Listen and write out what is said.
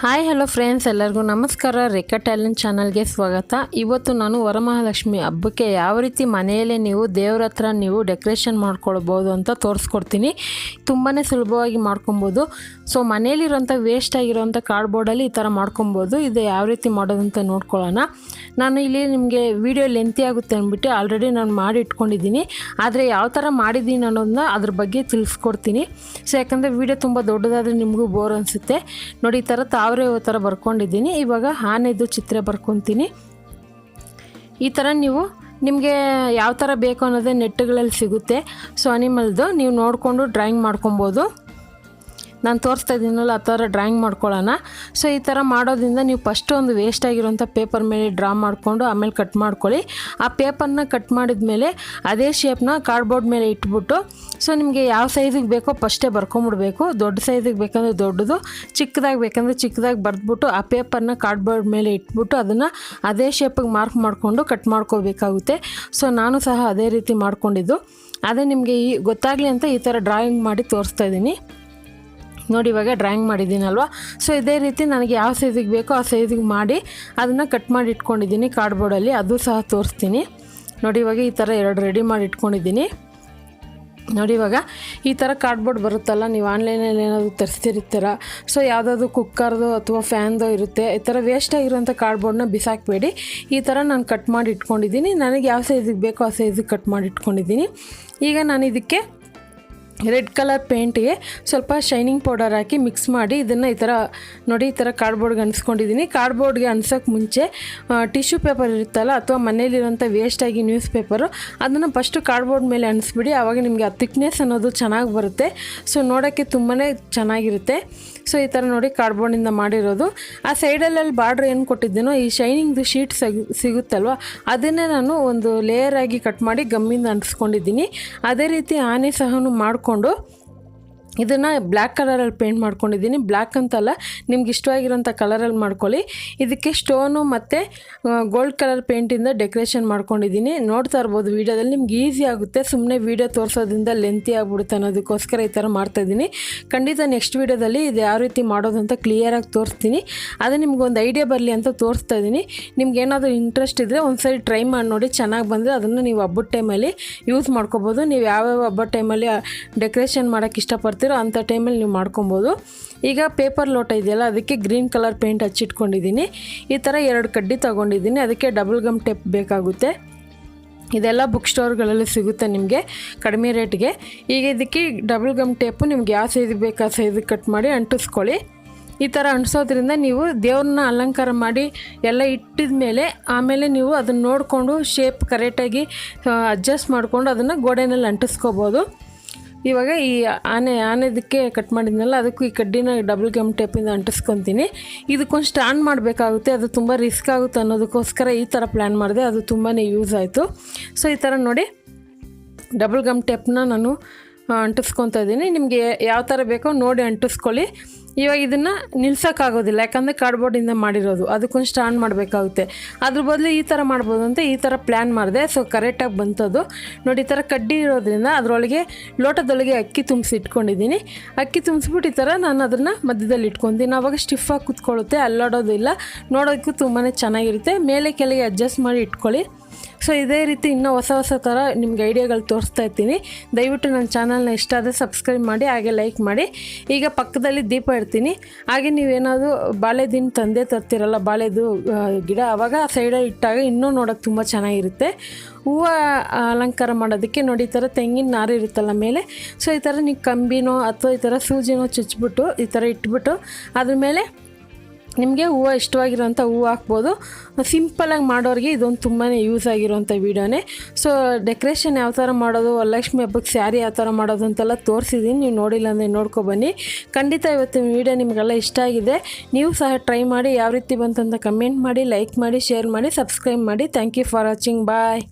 Hi hello friends, ಎಲ್ಲರಿಗೂ ನಮಸ್ಕಾರ. ರೇಖಾ talent ಚಾನಲ್ಗೆ ಸ್ವಾಗತ. ಇವತ್ತು ನಾನು ವರಮಹಾಲಕ್ಷ್ಮಿ ಹಬ್ಬಕ್ಕೆ ಯಾವ ರೀತಿ ಮನೆಯಲ್ಲೇ ನೀವು ದೇವ್ರ ಹತ್ರ ನೀವು ಡೆಕೋರೇಷನ್ ಮಾಡ್ಕೊಳ್ಬೋದು ಅಂತ ತೋರಿಸ್ಕೊಡ್ತೀನಿ. ತುಂಬಾ ಸುಲಭವಾಗಿ ಮಾಡ್ಕೊಬೋದು. ಸೊ ಮನೆಯಲ್ಲಿರೋಂಥ ವೇಸ್ಟ್ ಆಗಿರೋಂಥ ಕಾರ್ಡ್ಬೋರ್ಡಲ್ಲಿ ಈ ಥರ ಮಾಡ್ಕೊಬೋದು. ಇದು ಯಾವ ರೀತಿ ಮಾಡೋದಂತ ನೋಡ್ಕೊಳ್ಳೋಣ. ನಾನು ಇಲ್ಲಿ ನಿಮಗೆ ವಿಡಿಯೋ ಲೆಂತಿ ಆಗುತ್ತೆ ಅಂದ್ಬಿಟ್ಟು ಆಲ್ರೆಡಿ ನಾನು ಮಾಡಿ ಇಟ್ಕೊಂಡಿದ್ದೀನಿ. ಆದರೆ ಯಾವ ಥರ ಮಾಡಿದ್ದೀನಿ ಅನ್ನೋದನ್ನ ಅದ್ರ ಬಗ್ಗೆ ತಿಳಿಸ್ಕೊಡ್ತೀನಿ. ಸೊ ಯಾಕಂದರೆ ವಿಡಿಯೋ ತುಂಬ ದೊಡ್ಡದಾದರೆ ನಿಮಗೂ ಬೋರ್ ಅನಿಸುತ್ತೆ. ನೋಡಿ, ಈ ಥರ ತಾವರೆ ಥರ ಬರ್ಕೊಂಡಿದ್ದೀನಿ. ಇವಾಗ ಆನೆದು ಚಿತ್ರ ಬರ್ಕೊತೀನಿ. ಈ ಥರ ನಿಮಗೆ ಯಾವ ಥರ ಬೇಕು ಅನ್ನೋದೇ ನೆಟ್ಗಳಲ್ಲಿ ಸಿಗುತ್ತೆ. ಸೊ ಅನಿಮಲ್ದು ನೀವು ನೋಡಿಕೊಂಡು ಡ್ರಾಯಿಂಗ್ ಮಾಡ್ಕೊಬೋದು. ನಾನು ತೋರಿಸ್ತಾ ಇದ್ದೀನಲ್ಲ ಆ ಥರ ಡ್ರಾಯಿಂಗ್ ಮಾಡ್ಕೊಳ್ಳೋಣ. ಸೊ ಈ ಥರ ಮಾಡೋದ್ರಿಂದ ನೀವು ಫಸ್ಟು ಒಂದು ವೇಸ್ಟ್ ಆಗಿರೋಂಥ ಪೇಪರ್ ಮೇಲೆ ಡ್ರಾ ಮಾಡಿಕೊಂಡು ಆಮೇಲೆ ಕಟ್ ಮಾಡ್ಕೊಳ್ಳಿ. ಆ ಪೇಪರ್ನ ಕಟ್ ಮಾಡಿದ ಮೇಲೆ ಅದೇ ಶೇಪ್ನ ಕಾರ್ಡ್ಬೋರ್ಡ್ ಮೇಲೆ ಇಟ್ಬಿಟ್ಟು, ಸೊ ನಿಮಗೆ ಯಾವ ಸೈಜಿಗೆ ಬೇಕೋ ಫಸ್ಟೇ ಬರ್ಕೊಂಬಿಡ್ಬೇಕು. ದೊಡ್ಡ ಸೈಜಿಗೆ ಬೇಕಂದರೆ ದೊಡ್ಡದು, ಚಿಕ್ಕದಾಗಿ ಬೇಕಂದರೆ ಚಿಕ್ಕದಾಗಿ ಬರೆದ್ಬಿಟ್ಟು ಆ ಪೇಪರ್ನ ಕಾರ್ಡ್ಬೋರ್ಡ್ ಮೇಲೆ ಇಟ್ಬಿಟ್ಟು ಅದನ್ನು ಅದೇ ಶೇಪಿಗೆ ಮಾರ್ಕ್ ಮಾಡಿಕೊಂಡು ಕಟ್ ಮಾಡ್ಕೋಬೇಕಾಗುತ್ತೆ. ಸೊ ನಾನು ಸಹ ಅದೇ ರೀತಿ ಮಾಡ್ಕೊಂಡಿದ್ದು. ಅದೇ ನಿಮಗೆ ಗೊತ್ತಾಗಲಿ ಅಂತ ಈ ಥರ ಡ್ರಾಯಿಂಗ್ ಮಾಡಿ ತೋರಿಸ್ತಾ ಇದ್ದೀನಿ. ನೋಡಿ, ಇವಾಗ ಡ್ರಾಯಿಂಗ್ ಮಾಡಿದ್ದೀನಲ್ವ. ಸೊ ಇದೇ ರೀತಿ ನನಗೆ ಯಾವ ಸೈಜಿಗೆ ಬೇಕೋ ಆ ಸೈಜಿಗೆ ಮಾಡಿ ಅದನ್ನು ಕಟ್ ಮಾಡಿ ಇಟ್ಕೊಂಡಿದ್ದೀನಿ ಕಾರ್ಡ್ಬೋರ್ಡಲ್ಲಿ. ಅದು ಸಹ ತೋರಿಸ್ತೀನಿ. ನೋಡಿ, ಇವಾಗ ಈ ಥರ ಎರಡು ರೆಡಿ ಮಾಡಿ ಇಟ್ಕೊಂಡಿದ್ದೀನಿ. ನೋಡಿ, ಇವಾಗ ಈ ಥರ ಕಾರ್ಡ್ಬೋರ್ಡ್ ಬರುತ್ತಲ್ಲ, ನೀವು ಆನ್ಲೈನಲ್ಲಿ ಏನಾದರೂ ತರಿಸ್ತಿರ್ತೀರ. ಸೊ ಯಾವುದಾದ್ರು ಕುಕ್ಕರ್ದು ಅಥವಾ ಫ್ಯಾನ್ದು ಇರುತ್ತೆ. ಈ ಥರ ವೇಸ್ಟ್ ಆಗಿರೋಂಥ ಕಾರ್ಡ್ಬೋರ್ಡ್ನ ಬಿಸಾಕಬೇಡಿ. ಈ ಥರ ನಾನು ಕಟ್ ಮಾಡಿ ಇಟ್ಕೊಂಡಿದ್ದೀನಿ. ನನಗೆ ಯಾವ ಸೈಜಿಗೆ ಬೇಕೋ ಆ ಸೈಜಿಗೆ ಕಟ್ ಮಾಡಿ ಇಟ್ಕೊಂಡಿದ್ದೀನಿ. ಈಗ ನಾನು ಇದಕ್ಕೆ ರೆಡ್ ಕಲರ್ ಪೇಂಟಿಗೆ ಸ್ವಲ್ಪ ಶೈನಿಂಗ್ ಪೌಡರ್ ಹಾಕಿ ಮಿಕ್ಸ್ ಮಾಡಿ ಇದನ್ನು ಈ ಥರ ನೋಡಿ, ಈ ಥರ ಕಾರ್ಡ್ಬೋರ್ಡ್ಗೆ ಅಂಟಿಸ್ಕೊಂಡಿದ್ದೀನಿ. ಕಾರ್ಡ್ಬೋರ್ಡ್ಗೆ ಅಂಟಿಸೋಕ್ಕೆ ಮುಂಚೆ ಟಿಶ್ಯೂ ಪೇಪರ್ ಇರುತ್ತಲ್ಲ ಅಥವಾ ಮನೇಲಿರೋಂಥ ವೇಸ್ಟಾಗಿ ನ್ಯೂಸ್ ಪೇಪರು, ಅದನ್ನು ಫಸ್ಟು ಕಾರ್ಡ್ಬೋರ್ಡ್ ಮೇಲೆ ಅಂಟಿಸ್ಬಿಡಿ. ಆವಾಗ ನಿಮಗೆ ಆ ಥಿಕ್ನೆಸ್ ಅನ್ನೋದು ಚೆನ್ನಾಗಿ ಬರುತ್ತೆ. ಸೊ ನೋಡೋಕ್ಕೆ ತುಂಬಾ ಚೆನ್ನಾಗಿರುತ್ತೆ. ಸೊ ಈ ಥರ ನೋಡಿ, ಕಾರ್ಡ್ಬೋರ್ಡಿಂದ ಮಾಡಿರೋದು. ಆ ಸೈಡಲ್ಲಿ ಬಾರ್ಡ್ರ್ ಏನು ಕೊಟ್ಟಿದ್ದೀನೋ ಈ ಶೈನಿಂಗ್ದು ಶೀಟ್ ಸಿಗುತ್ತಲ್ವ, ಅದನ್ನೇ ನಾನು ಒಂದು ಲೇಯರ್ ಆಗಿ ಕಟ್ ಮಾಡಿ ಗಮ್ಮಿಂದ ಅಂಟಿಸ್ಕೊಂಡಿದ್ದೀನಿ. ಅದೇ ರೀತಿ ಆನೆ ಸಹ ಮಾಡಿಕೊಂಡು ಇದನ್ನು ಬ್ಲ್ಯಾಕ್ ಕಲರಲ್ಲಿ ಪೇಂಟ್ ಮಾಡ್ಕೊಂಡಿದ್ದೀನಿ. ಬ್ಲ್ಯಾಕ್ ಅಂತಲ್ಲ, ನಿಮ್ಗೆ ಇಷ್ಟವಾಗಿರೋಂಥ ಕಲರಲ್ಲಿ ಮಾಡ್ಕೊಳ್ಳಿ. ಇದಕ್ಕೆ ಸ್ಟೋನು ಮತ್ತು ಗೋಲ್ಡ್ ಕಲರ್ ಪೇಂಟಿಂದ ಡೆಕೋರೇಷನ್ ಮಾಡ್ಕೊಂಡಿದ್ದೀನಿ. ನೋಡ್ತಾ ಇರ್ಬೋದು ವೀಡಿಯೋದಲ್ಲಿ. ನಿಮ್ಗೆ ಈಸಿ ಆಗುತ್ತೆ. ಸುಮ್ಮನೆ ವೀಡಿಯೋ ತೋರಿಸೋದ್ರಿಂದ ಲೆಂತಿ ಆಗಿಬಿಡುತ್ತೆ ಅನ್ನೋದಕ್ಕೋಸ್ಕರ ಈ ಥರ ಮಾಡ್ತಾಯಿದ್ದೀನಿ. ಖಂಡಿತ ನೆಕ್ಸ್ಟ್ ವೀಡಿಯೋದಲ್ಲಿ ಇದು ಯಾವ ರೀತಿ ಮಾಡೋದು ಅಂತ ಕ್ಲಿಯರಾಗಿ ತೋರಿಸ್ತೀನಿ. ಅದು ನಿಮ್ಗೊಂದು ಐಡಿಯಾ ಬರಲಿ ಅಂತ ತೋರಿಸ್ತಾ ಇದ್ದೀನಿ. ನಿಮ್ಗೆ ಏನಾದರೂ ಇಂಟ್ರೆಸ್ಟ್ ಇದ್ದರೆ ಒಂದು ಸರಿ ಟ್ರೈ ಮಾಡಿ ನೋಡಿ. ಚೆನ್ನಾಗಿ ಬಂದರೆ ಅದನ್ನು ನೀವು ಹಬ್ಬದ ಟೈಮಲ್ಲಿ ಯೂಸ್ ಮಾಡ್ಕೋಬೋದು. ನೀವು ಯಾವ್ಯಾವ ಹಬ್ಬದ ಟೈಮಲ್ಲಿ ಡೆಕೋರೇಷನ್ ಮಾಡೋಕ್ಕೆ ಇಷ್ಟಪಡ್ತೀರೋ ಅಂಥ ಟೈಮಲ್ಲಿ ನೀವು ಮಾಡ್ಕೊಬೋದು. ಈಗ ಪೇಪರ್ ಲೋಟ ಇದೆಯಲ್ಲ, ಅದಕ್ಕೆ ಗ್ರೀನ್ ಕಲರ್ ಪೇಂಟ್ ಹಚ್ಚಿಟ್ಕೊಂಡಿದ್ದೀನಿ. ಈ ಥರ 2 ಕಡ್ಡಿ ತೊಗೊಂಡಿದ್ದೀನಿ. ಅದಕ್ಕೆ ಡಬಲ್ ಗಮ್ ಟೇಪ್ ಬೇಕಾಗುತ್ತೆ. ಇದೆಲ್ಲ ಬುಕ್ ಸ್ಟೋರ್ಗಳಲ್ಲಿ ಸಿಗುತ್ತೆ ನಿಮಗೆ ಕಡಿಮೆ ರೇಟ್ಗೆ. ಈಗ ಇದಕ್ಕೆ ಡಬಲ್ ಗಮ್ ಟೇಪು ನಿಮ್ಗೆ ಯಾವ ಸೈಜಿಗೆ ಬೇಕು ಆ ಸೈಜಿಗೆ ಕಟ್ ಮಾಡಿ ಅಂಟಿಸ್ಕೊಳ್ಳಿ. ಈ ಥರ ಅಂಟಿಸೋದ್ರಿಂದ ನೀವು ದೇವ್ರನ್ನ ಅಲಂಕಾರ ಮಾಡಿ ಎಲ್ಲ ಇಟ್ಟಿದ ಮೇಲೆ ಆಮೇಲೆ ನೀವು ಅದನ್ನು ನೋಡಿಕೊಂಡು ಶೇಪ್ ಕರೆಕ್ಟಾಗಿ ಅಡ್ಜಸ್ಟ್ ಮಾಡಿಕೊಂಡು ಅದನ್ನು ಗೋಡೆನಲ್ಲಿ ಅಂಟಿಸ್ಕೋಬೋದು. ಇವಾಗ ಈ ಆನೆದಕ್ಕೆ ಕಟ್ ಮಾಡಿದ್ನಲ್ಲ, ಅದಕ್ಕೂ ಈ ಕಡ್ಡಿನ ಡಬಲ್ ಗಮ್ ಟೇಪಿಂದ ಅಂಟಿಸ್ಕೊತೀನಿ. ಇದಕ್ಕೊಂದು ಸ್ಟ್ಯಾಂಡ್ ಮಾಡಬೇಕಾಗುತ್ತೆ. ಅದು ತುಂಬ ರಿಸ್ಕ್ ಆಗುತ್ತೆ ಅನ್ನೋದಕ್ಕೋಸ್ಕರ ಈ ಥರ ಪ್ಲ್ಯಾನ್ ಮಾಡಿದೆ. ಅದು ತುಂಬಾ ಯೂಸ್ ಆಯಿತು. ಸೊ ಈ ಥರ ನೋಡಿ, ಡಬಲ್ ಗಮ್ ಟೇಪ್ನ ನಾನು ಅಂಟಿಸ್ಕೊತಾ ಇದ್ದೀನಿ. ನಿಮಗೆ ಯಾವ ಥರ ಬೇಕೋ ನೋಡಿ ಅಂಟಿಸ್ಕೊಳ್ಳಿ. ಇವಾಗ ಇದನ್ನು ನಿಲ್ಸೋಕ್ಕಾಗೋದಿಲ್ಲ, ಯಾಕಂದರೆ ಕಾರ್ಡ್ಬೋರ್ಡಿಂದ ಮಾಡಿರೋದು. ಅದಕ್ಕೊಂದು ಸ್ಟ್ಯಾಂಡ್ ಮಾಡಬೇಕಾಗುತ್ತೆ. ಅದ್ರ ಬದಲು ಈ ಥರ ಮಾಡ್ಬೋದು ಅಂತ ಈ ಥರ ಪ್ಲ್ಯಾನ್ ಮಾಡಿದೆ. ಸೊ ಕರೆಕ್ಟಾಗಿ ಬಂತದು. ನೋಡಿ, ಈ ಥರ ಕಡ್ಡಿ ಇರೋದ್ರಿಂದ ಅದರೊಳಗೆ ಲೋಟದೊಳಗೆ ಅಕ್ಕಿ ತುಂಬಿಸಿ ಇಟ್ಕೊಂಡಿದ್ದೀನಿ. ಅಕ್ಕಿ ತುಂಬಿಸ್ಬಿಟ್ಟು ಈ ಥರ ನಾನು ಅದನ್ನು ಮಧ್ಯದಲ್ಲಿ ಇಟ್ಕೊತೀನಿ. ಆವಾಗ ಸ್ಟಿಫಾಗಿ ಕೂತ್ಕೊಳ್ಳುತ್ತೆ, ಅಲ್ಲಾಡೋದಿಲ್ಲ. ನೋಡೋದಕ್ಕೂ ತುಂಬಾ ಚೆನ್ನಾಗಿರುತ್ತೆ. ಮೇಲೆ ಕೆಳಗೆ ಅಡ್ಜಸ್ಟ್ ಮಾಡಿ ಇಟ್ಕೊಳ್ಳಿ. ಸೊ ಇದೇ ರೀತಿ ಇನ್ನೂ ಹೊಸ ಥರ ನಿಮ್ಗೆ ಐಡಿಯಾಗಳು ತೋರಿಸ್ತಾ ಇರ್ತೀನಿ. ದಯವಿಟ್ಟು ನನ್ನ ಚಾನಲ್ನ ಇಷ್ಟ ಆದರೆ ಸಬ್ಸ್ಕ್ರೈಬ್ ಮಾಡಿ, ಹಾಗೆ ಲೈಕ್ ಮಾಡಿ. ಈಗ ಪಕ್ಕದಲ್ಲಿ ದೀಪ ಇಡ್ತೀನಿ. ಹಾಗೆ ನೀವೇನಾದರೂ ಬಾಳೆದಿನ ತಂದೆ ತರ್ತಿರಲ್ಲ, ಬಾಳೆದು ಗಿಡ, ಆವಾಗ ಸೈಡಲ್ಲಿ ಇಟ್ಟಾಗ ಇನ್ನೂ ನೋಡೋಕ್ಕೆ ತುಂಬ ಚೆನ್ನಾಗಿರುತ್ತೆ. ಹೂವು ಅಲಂಕಾರ ಮಾಡೋದಕ್ಕೆ ನೋಡಿ, ಈ ಥರ ತೆಂಗಿನ ನಾರು ಇರುತ್ತಲ್ಲ ಮೇಲೆ. ಸೊ ಈ ಥರ ನೀವು ಕಂಬಿನೋ ಅಥವಾ ಈ ಥರ ಸೂಜಿನೋ ಚುಚ್ಚಿಬಿಟ್ಟು ಈ ಥರ ಇಟ್ಬಿಟ್ಟು ಅದ್ರ ಮೇಲೆ ನಿಮಗೆ ಹೂವು ಇಷ್ಟವಾಗಿರೋಂಥ ಹೂವು ಹಾಕ್ಬೋದು. ಸಿಂಪಲಾಗಿ ಮಾಡೋರಿಗೆ ಇದೊಂದು ತುಂಬಾ ಯೂಸ್ ಆಗಿರೋಂಥ ವೀಡಿಯೋನೇ. ಸೊ ಡೆಕೋರೇಷನ್ ಯಾವ ಥರ ಮಾಡೋದು, ವರಲಕ್ಷ್ಮಿ ಹಬ್ಬಕ್ಕೆ ಸ್ಯಾರಿ ಯಾವ ಥರ ಮಾಡೋದು ಅಂತೆಲ್ಲ ತೋರಿಸಿದ್ದೀನಿ. ನೀವು ನೋಡಿಲ್ಲ ಅಂದರೆ ನೋಡ್ಕೊಬನ್ನಿ. ಖಂಡಿತ ಇವತ್ತಿನ ವೀಡಿಯೋ ನಿಮಗೆಲ್ಲ ಇಷ್ಟ ಆಗಿದೆ. ನೀವು ಸಹ ಟ್ರೈ ಮಾಡಿ. ಯಾವ ರೀತಿ ಬಂತಂತ ಕಮೆಂಟ್ ಮಾಡಿ, ಲೈಕ್ ಮಾಡಿ, ಶೇರ್ ಮಾಡಿ, ಸಬ್ಸ್ಕ್ರೈಬ್ ಮಾಡಿ. Thank you for watching. Bye.